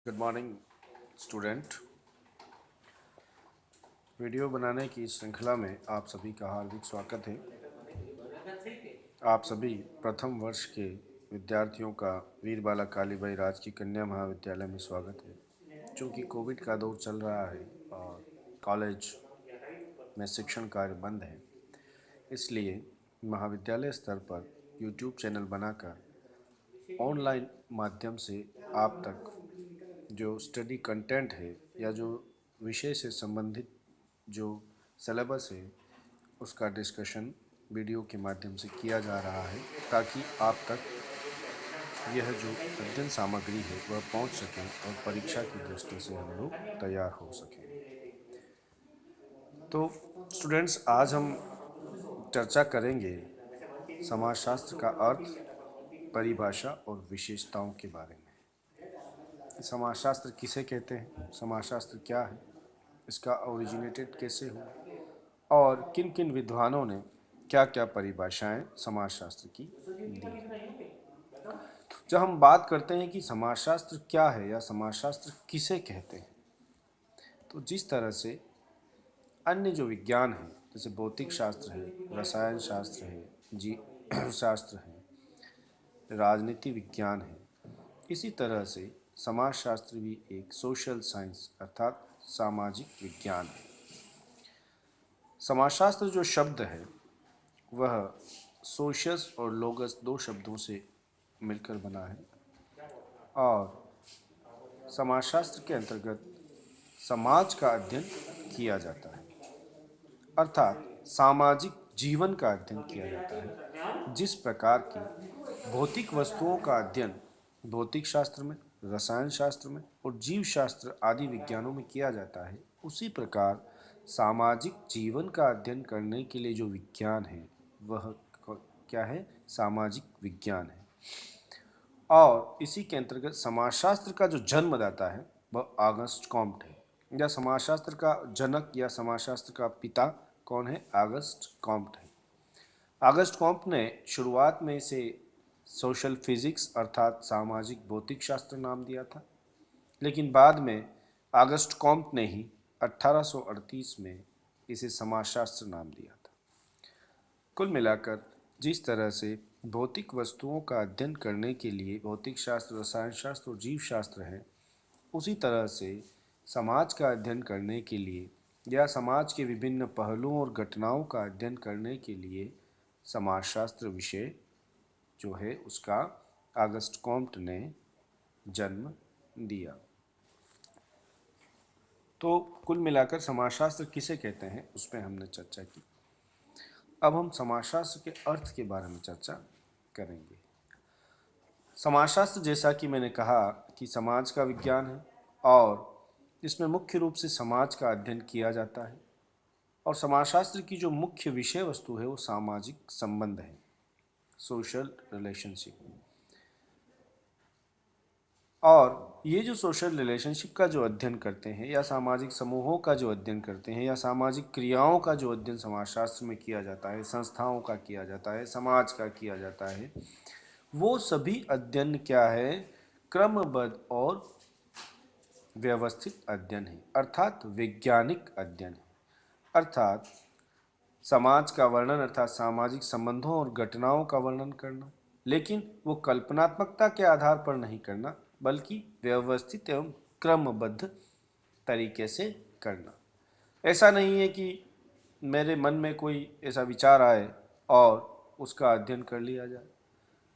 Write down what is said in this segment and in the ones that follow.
Good morning student. Video बनाने की श्रृंखला में आप सभी का हार्दिक स्वागत है। आप सभी प्रथम वर्ष के विद्यार्थियों का वीर बाला कालीबाई राजकीय कन्या महाविद्यालय में स्वागत है। चूँकि कोविड का दौर चल रहा है और कॉलेज में शिक्षण कार्य बंद है, इसलिए महाविद्यालय स्तर पर यूट्यूब चैनल बनाकर ऑनलाइन माध्यम से आप तक जो स्टडी कंटेंट है या जो विषय से संबंधित जो सिलेबस है उसका डिस्कशन वीडियो के माध्यम से किया जा रहा है, ताकि आप तक यह जो अध्ययन सामग्री है वह पहुंच सके और परीक्षा की दृष्टि से हम लोग तैयार हो सकें। तो स्टूडेंट्स, आज हम चर्चा करेंगे समाजशास्त्र का अर्थ, परिभाषा और विशेषताओं के बारे में। समाजशास्त्र किसे कहते हैं, समाजशास्त्र क्या है, इसका ओरिजिनेटेड कैसे हुआ और किन किन विद्वानों ने क्या क्या परिभाषाएं समाजशास्त्र की दी। जब हम बात करते हैं कि समाजशास्त्र क्या है या समाजशास्त्र किसे कहते हैं, तो जिस तरह से अन्य जो विज्ञान है, जैसे भौतिक शास्त्र है, रसायन शास्त्र है, जीव शास्त्र है, राजनीति विज्ञान है, इसी तरह से समाजशास्त्र भी एक सोशल साइंस अर्थात सामाजिक विज्ञान है। समाजशास्त्र जो शब्द है वह सोशस और लोगस दो शब्दों से मिलकर बना है और समाजशास्त्र के अंतर्गत समाज का अध्ययन किया जाता है, अर्थात सामाजिक जीवन का अध्ययन किया जाता है। जिस प्रकार की भौतिक वस्तुओं का अध्ययन भौतिक शास्त्र में, रसायन शास्त्र में और जीव शास्त्र आदि विज्ञानों में किया जाता है, उसी प्रकार सामाजिक जीवन का अध्ययन करने के लिए जो विज्ञान है वह क्या है, सामाजिक विज्ञान है। और इसी के अंतर्गत समाजशास्त्र का जो जन्मदाता है वह ऑगस्ट कॉम्ट है, या समाजशास्त्र का जनक या समाजशास्त्र का पिता कौन है, ऑगस्ट कॉम्ट है। ऑगस्ट कॉम्ट ने शुरुआत में इसे सोशल फिजिक्स अर्थात सामाजिक भौतिक शास्त्र नाम दिया था, लेकिन बाद में ऑगस्ट कॉम्ट ने ही 1838 में इसे समाजशास्त्र नाम दिया था। कुल मिलाकर जिस तरह से भौतिक वस्तुओं का अध्ययन करने के लिए भौतिक शास्त्र, रसायन शास्त्र और जीव शास्त्र है, उसी तरह से समाज का अध्ययन करने के लिए या समाज के विभिन्न पहलुओं और घटनाओं का अध्ययन करने के लिए समाजशास्त्र विषय जो है उसका ऑगस्ट कॉम्ट ने जन्म दिया। तो कुल मिलाकर समाजशास्त्र किसे कहते हैं उस पर हमने चर्चा की। अब हम समाजशास्त्र के अर्थ के बारे में चर्चा करेंगे। समाजशास्त्र, जैसा कि मैंने कहा, कि समाज का विज्ञान है और इसमें मुख्य रूप से समाज का अध्ययन किया जाता है। और समाजशास्त्र की जो मुख्य विषय वस्तु है वो सामाजिक संबंध है, सोशल रिलेशनशिप। और ये जो सोशल रिलेशनशिप का जो अध्ययन करते हैं या सामाजिक समूहों का जो अध्ययन करते हैं या सामाजिक क्रियाओं का जो अध्ययन समाजशास्त्र में किया जाता है, संस्थाओं का किया जाता है, समाज का किया जाता है, वो सभी अध्ययन क्या है, क्रमबद्ध और व्यवस्थित अध्ययन है, अर्थात वैज्ञानिक अध्ययन है। अर्थात समाज का वर्णन अर्थात सामाजिक संबंधों और घटनाओं का वर्णन करना, लेकिन वो कल्पनात्मकता के आधार पर नहीं करना, बल्कि व्यवस्थित एवं क्रमबद्ध तरीके से करना। ऐसा नहीं है कि मेरे मन में कोई ऐसा विचार आए और उसका अध्ययन कर लिया जाए,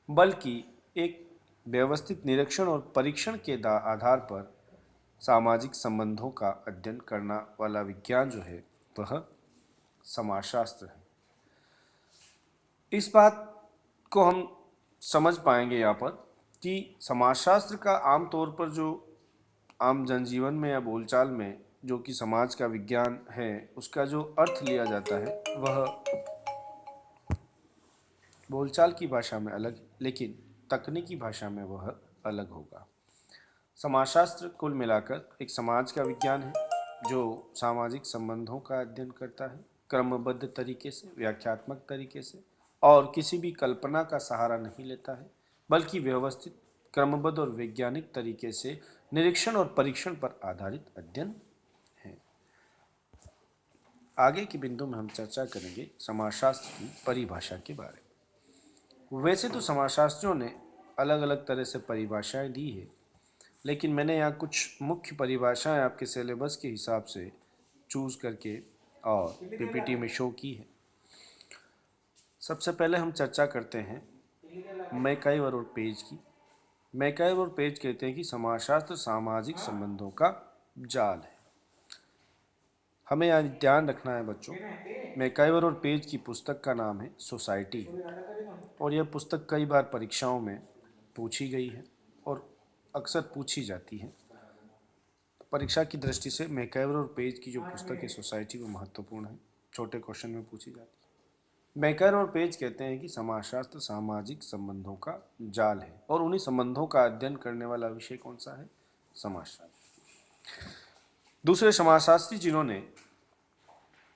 बल्कि एक व्यवस्थित निरीक्षण और परीक्षण के आधार पर सामाजिक संबंधों का अध्ययन करना वाला विज्ञान जो है वह समाजशास्त्र है। इस बात को हम समझ पाएंगे यहाँ पर कि समाजशास्त्र का आमतौर पर जो आम जनजीवन में या बोलचाल में जो कि समाज का विज्ञान है उसका जो अर्थ लिया जाता है वह बोलचाल की भाषा में अलग, लेकिन तकनीकी भाषा में वह अलग होगा। समाजशास्त्र कुल मिलाकर एक समाज का विज्ञान है जो सामाजिक संबंधों का अध्ययन करता है क्रमबद्ध तरीके से, व्याख्यात्मक तरीके से, और किसी भी कल्पना का सहारा नहीं लेता है, बल्कि व्यवस्थित, क्रमबद्ध और वैज्ञानिक तरीके से निरीक्षण और परीक्षण पर आधारित अध्ययन है। आगे के बिंदु में हम चर्चा करेंगे समाजशास्त्र की परिभाषा के बारे में। वैसे तो समाजशास्त्रियों ने अलग अलग तरह से परिभाषाएं दी है, लेकिन मैंने यहाँ कुछ मुख्य परिभाषाएं आपके सिलेबस के हिसाब से चूज करके और पीपीटी में शो की है। सबसे पहले हम चर्चा करते हैं मैकाइवर और पेज की। मैकाइवर और पेज कहते हैं कि समाजशास्त्र सामाजिक संबंधों का जाल है। हमें यहाँ ध्यान रखना है बच्चों, मैकाइवर और पेज की पुस्तक का नाम है सोसाइटी, और यह पुस्तक कई बार परीक्षाओं में पूछी गई है और अक्सर पूछी जाती है। परीक्षा की दृष्टि से मैकाइवर और पेज की जो पुस्तक है सोसाइटी वो महत्वपूर्ण है, छोटे क्वेश्चन में पूछी जाती है। मैकाइवर और पेज कहते हैं कि समाजशास्त्र सामाजिक संबंधों का जाल है, और उन्हीं संबंधों का अध्ययन करने वाला विषय कौन सा है? समाजशास्त्र। दूसरे समाजशास्त्री जिन्होंने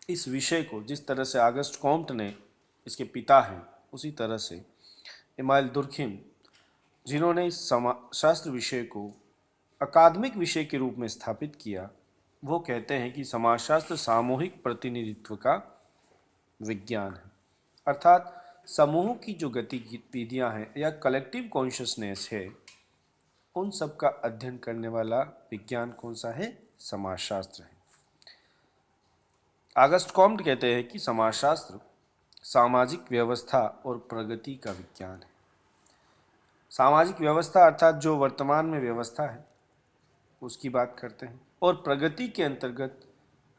इस विषय को, जिस तरह से ऑगस्ट कॉम्ट ने इसके पिता हैं, उसी तरह से इमाइल दुर्खिम जिन्होंने इस समाजशास्त्र विषय को अकादमिक विषय के रूप में स्थापित किया, वो कहते हैं कि समाजशास्त्र सामूहिक प्रतिनिधित्व का विज्ञान है। अर्थात समूह की जो गतिविधियां हैं या कलेक्टिव कॉन्शियसनेस है, उन सब का अध्ययन करने वाला विज्ञान कौन सा है? समाजशास्त्र है। ऑगस्ट कॉम्ट कहते हैं कि समाजशास्त्र सामाजिक व्यवस्था और प्रगति का विज्ञान है। सामाजिक व्यवस्था अर्थात जो वर्तमान में व्यवस्था है उसकी बात करते हैं, और प्रगति के अंतर्गत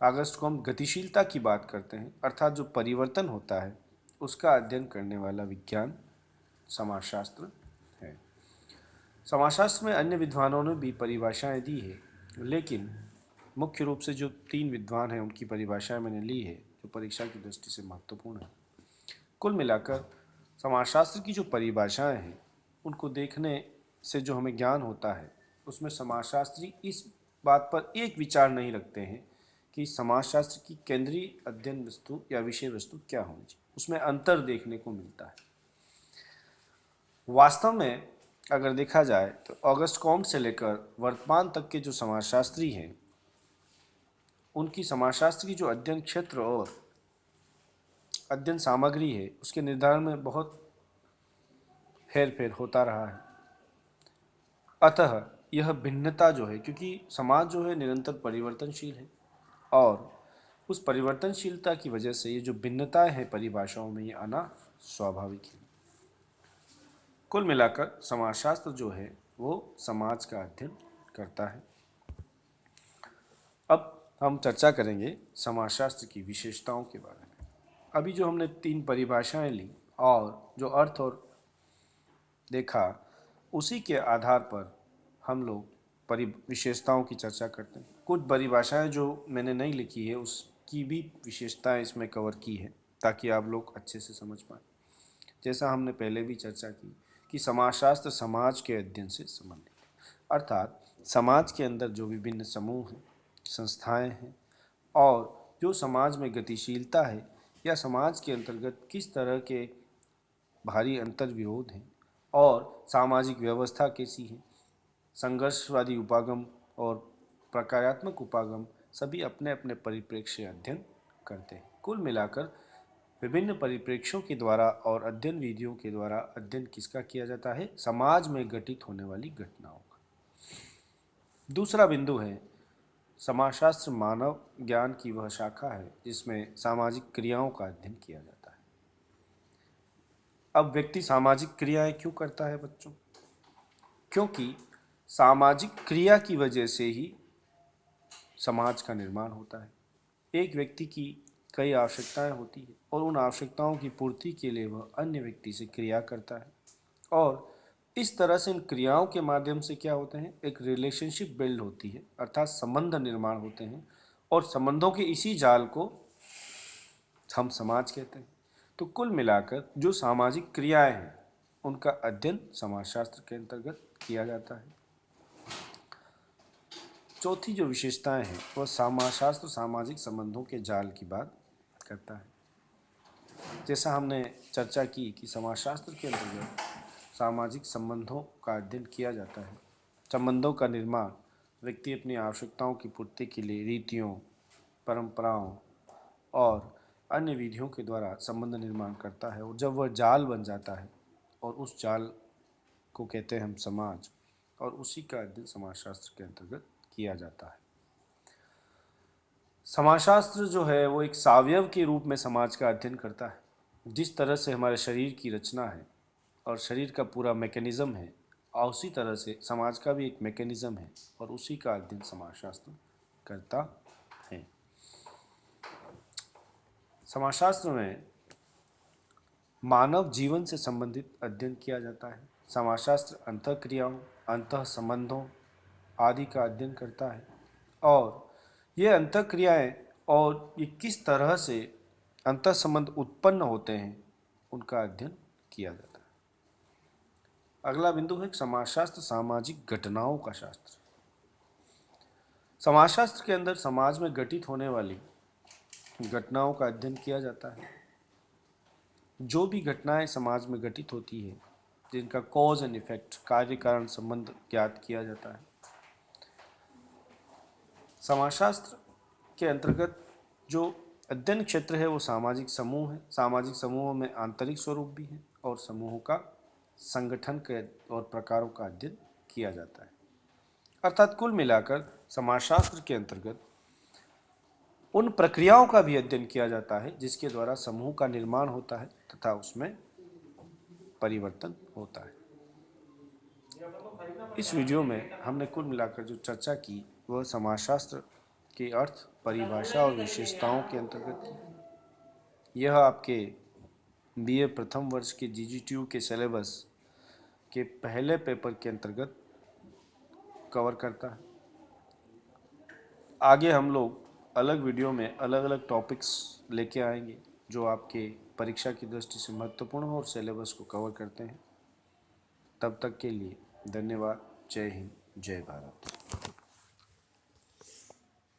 ऑगस्ट कॉम्ट गतिशीलता की बात करते हैं, अर्थात जो परिवर्तन होता है उसका अध्ययन करने वाला विज्ञान समाजशास्त्र है। समाजशास्त्र में अन्य विद्वानों ने भी परिभाषाएं दी है, लेकिन मुख्य रूप से जो 3 विद्वान हैं उनकी परिभाषाएं मैंने ली है जो परीक्षा की दृष्टि से महत्वपूर्ण है। कुल मिलाकर समाजशास्त्र की जो परिभाषाएं हैं उनको देखने से जो हमें ज्ञान होता है, उसमें समाजशास्त्री इस बात पर एक विचार नहीं रखते हैं कि समाजशास्त्र की केंद्रीय अध्ययन वस्तु या विषय वस्तु क्या होनी चाहिए, उसमें अंतर देखने को मिलता है। वास्तव में अगर देखा जाए तो ऑगस्ट कॉम्ट से लेकर वर्तमान तक के जो समाजशास्त्री हैं, उनकी समाजशास्त्र की जो अध्ययन क्षेत्र और अध्ययन सामग्री है उसके निर्धारण में बहुत हेरफेर होता रहा है। अतः यह भिन्नता जो है, क्योंकि समाज जो है निरंतर परिवर्तनशील है, और उस परिवर्तनशीलता की वजह से ये जो भिन्नताएं हैं परिभाषाओं में, ये आना स्वाभाविक है। कुल मिलाकर समाजशास्त्र जो है वो समाज का अध्ययन करता है। अब हम चर्चा करेंगे समाजशास्त्र की विशेषताओं के बारे में। अभी जो हमने 3 परिभाषाएं ली और जो अर्थ और देखा, उसी के आधार पर हम लोग विशेषताओं की चर्चा करते हैं। कुछ परिभाषाएं जो मैंने नहीं लिखी है उसकी भी विशेषताएं इसमें कवर की है, ताकि आप लोग अच्छे से समझ पाएँ। जैसा हमने पहले भी चर्चा की कि समाजशास्त्र समाज के अध्ययन से संबंधित, अर्थात समाज के अंदर जो विभिन्न समूह हैं, संस्थाएं हैं, और जो समाज में गतिशीलता है या समाज के अंतर्गत किस तरह के भारी अंतर विरोध हैं और सामाजिक व्यवस्था कैसी है, संघर्षवादी उपागम और प्रकारात्मक उपागम, सभी अपने अपने परिप्रेक्ष्य अध्ययन करते हैं। कुल मिलाकर विभिन्न परिप्रेक्ष्यों के द्वारा और अध्ययन विधियों के द्वारा अध्ययन किसका किया जाता है? समाज में घटित होने वाली घटनाओं का। दूसरा बिंदु है समाजशास्त्र मानव ज्ञान की वह शाखा है जिसमें सामाजिक क्रियाओं का अध्ययन किया जाता है। अब व्यक्ति सामाजिक क्रियाएं क्यों करता है बच्चों? क्योंकि सामाजिक क्रिया की वजह से ही समाज का निर्माण होता है। एक व्यक्ति की कई आवश्यकताएं होती है और उन आवश्यकताओं की पूर्ति के लिए वह अन्य व्यक्ति से क्रिया करता है, और इस तरह से इन क्रियाओं के माध्यम से क्या होते हैं? एक रिलेशनशिप बिल्ड होती है, अर्थात संबंध निर्माण होते हैं, और संबंधों के इसी जाल को हम समाज कहते हैं। तो कुल मिलाकर जो सामाजिक क्रियाएं हैं उनका अध्ययन समाजशास्त्र के अंतर्गत किया जाता है। चौथी जो विशेषताएं हैं वह समाजशास्त्र सामाजिक संबंधों के जाल की बात करता है। जैसा हमने चर्चा की कि समाजशास्त्र के अंतर्गत सामाजिक संबंधों का अध्ययन किया जाता है, संबंधों का निर्माण व्यक्ति अपनी आवश्यकताओं की पूर्ति के लिए रीतियों, परंपराओं और अन्य विधियों के द्वारा संबंध निर्माण करता है, और जब वह जाल बन जाता है और उस जाल को कहते हैं हम समाज, और उसी का अध्ययन समाजशास्त्र के अंतर्गत किया जाता है। समाजशास्त्र जो है वो एक सावयव के रूप में समाज का अध्ययन करता है। जिस तरह से हमारे शरीर की रचना है और शरीर का पूरा मैकेनिज्म है, और उसी तरह से समाज का भी एक मैकेनिज्म है, और उसी का अध्ययन समाजशास्त्र करता है। समाजशास्त्र में मानव जीवन से संबंधित अध्ययन किया जाता है। समाजशास्त्र अंतःक्रियाओं, अंतः संबंधों आदि का अध्ययन करता है, और ये अंतःक्रियाएं और ये किस तरह से अंतः संबंध उत्पन्न होते हैं उनका अध्ययन किया जाता है। अगला बिंदु है समाजशास्त्र सामाजिक घटनाओं का शास्त्र। समाजशास्त्र के अंदर समाज में घटित होने वाली घटनाओं का अध्ययन किया जाता है। जो भी घटनाएं समाज में घटित होती है, जिनका कॉज एंड इफेक्ट, कार्य कारण संबंध ज्ञात किया जाता है। समाजशास्त्र के अंतर्गत जो अध्ययन क्षेत्र है वो सामाजिक समूह है। सामाजिक समूहों में आंतरिक स्वरूप भी है और समूहों का संगठन के और प्रकारों का अध्ययन किया जाता है। अर्थात कुल मिलाकर समाजशास्त्र के अंतर्गत उन प्रक्रियाओं का भी अध्ययन किया जाता है जिसके द्वारा समूह का निर्माण होता है तथा उसमें परिवर्तन होता है। इस वीडियो में हमने कुल मिलाकर जो चर्चा की वह समाजशास्त्र के अर्थ, परिभाषा और विशेषताओं के अंतर्गत की। यह आपके बीए प्रथम वर्ष के जीजीटीयू के सिलेबस के पहले पेपर के अंतर्गत कवर करता है। आगे हम लोग अलग वीडियो में अलग अलग टॉपिक्स लेके आएंगे जो आपके परीक्षा की दृष्टि से महत्वपूर्ण हो और सिलेबस को कवर करते हैं। तब तक के लिए धन्यवाद। जय हिंद, जय भारत।